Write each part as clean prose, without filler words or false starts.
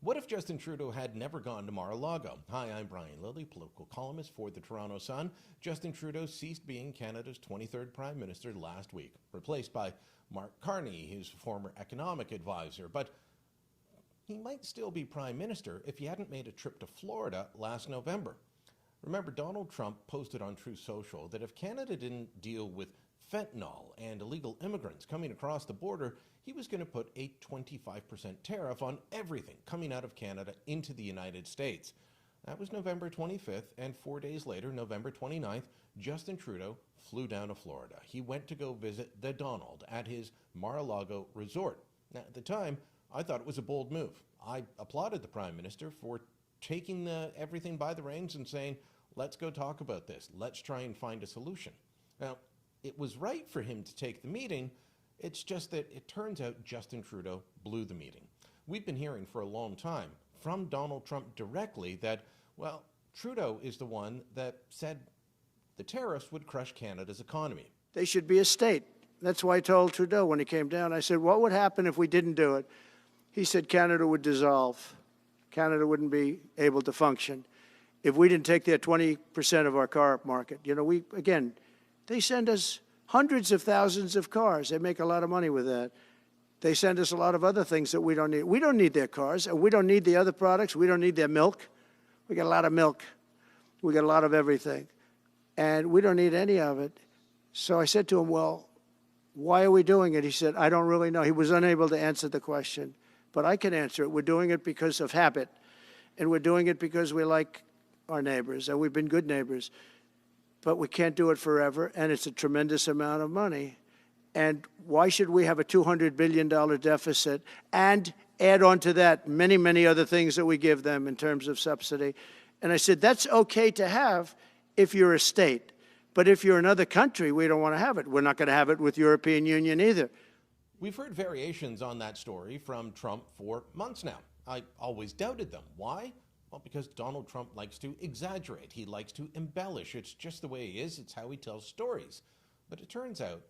What if Justin Trudeau had never gone to Mar-a-Lago? Hi, I'm Brian Lilley, political columnist for the Toronto Sun. Justin Trudeau ceased being Canada's 23rd Prime Minister last week, replaced by Mark Carney, his former economic advisor. But he might still be Prime Minister if he hadn't made a trip to Florida last November. Remember, Donald Trump posted on Truth Social that if Canada didn't deal with fentanyl and illegal immigrants coming across the border, he was going to put a 25% tariff on everything coming out of Canada into the United States. That was November 25th, and 4 days later, November 29th, Justin Trudeau flew down to Florida. He went to go visit the Donald at his Mar-a-Lago resort. Now, at the time, I thought it was a bold move. I applauded the Prime Minister for taking everything by the reins and saying, let's go talk about this. Let's try and find a solution. Now, it was right for him to take the meeting. It's just that it turns out Justin Trudeau blew the meeting. We've been hearing for a long time from Donald Trump directly that, well, Trudeau is the one that said the tariffs would crush Canada's economy. They should be a state. That's why I told Trudeau when he came down, I said, what would happen if we didn't do it? He said Canada would dissolve. Canada wouldn't be able to function if we didn't take their 20% of our car market. You know, again, they send us hundreds of thousands of cars. They make a lot of money with that. They send us a lot of other things that we don't need. We don't need their cars, and we don't need the other products. We don't need their milk. We got a lot of milk. We got a lot of everything. And we don't need any of it. So I said to him, well, why are we doing it? He said, I don't really know. He was unable to answer the question. But I can answer it. We're doing it because of habit. And we're doing it because we like our neighbors, and we've been good neighbors. But we can't do it forever, and it's a tremendous amount of money. And why should we have a $200 billion deficit and add on to that many, many other things that we give them in terms of subsidy? And I said, that's okay to have if you're a state. But if you're another country, we don't want to have it. We're not going to have it with European Union either. We've heard variations on that story from Trump for months now. I always doubted them. Why? Well, because Donald Trump likes to exaggerate. He likes to embellish. It's just the way he is. It's how he tells stories. But it turns out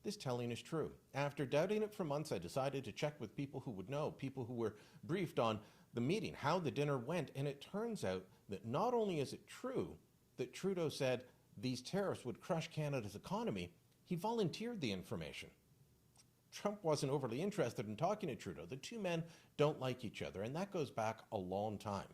this telling is true. After doubting it for months, I decided to check with people who would know, people who were briefed on the meeting, how the dinner went. And it turns out that not only is it true that Trudeau said these tariffs would crush Canada's economy, he volunteered the information. Trump wasn't overly interested in talking to Trudeau. The two men don't like each other, and that goes back a long time.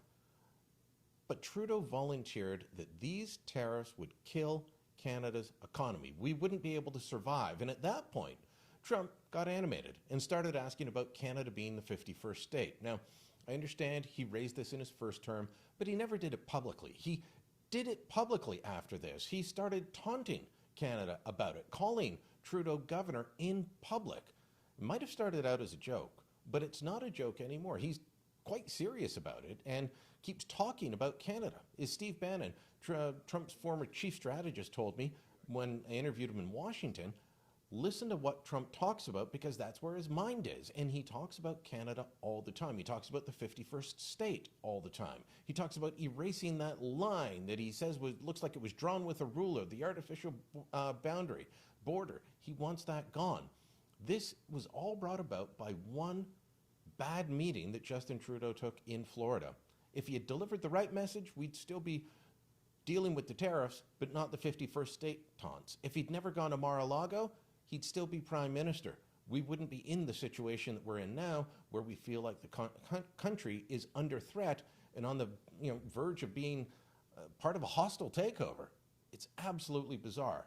But Trudeau volunteered that these tariffs would kill Canada's economy. We wouldn't be able to survive. And at that point, Trump got animated and started asking about Canada being the 51st state. Now, I understand he raised this in his first term, but he never did it publicly. He did it publicly after this. He started taunting Canada about it, calling Trudeau governor in public. It might have started out as a joke, but it's not a joke anymore. He's quite serious about it and keeps talking about Canada. As Steve Bannon, Trump's former chief strategist, told me when I interviewed him in Washington, listen to what Trump talks about because that's where his mind is. And he talks about Canada all the time. He talks about the 51st state all the time. He talks about erasing that line that he says looks like it was drawn with a ruler, the artificial border. He wants that gone. This was all brought about by one bad meeting that Justin Trudeau took in Florida. If he had delivered the right message, we'd still be dealing with the tariffs, but not the 51st state taunts. If he'd never gone to Mar-a-Lago, he'd still be Prime Minister. We wouldn't be in the situation that we're in now, where we feel like the country is under threat and on the verge of being part of a hostile takeover. It's absolutely bizarre.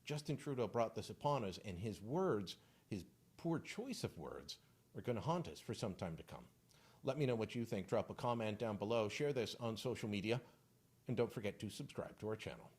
Justin Trudeau brought this upon us, and his words, his poor choice of words, are going to haunt us for some time to come. Let me know what you think. Drop a comment down below. Share this on social media. And don't forget to subscribe to our channel.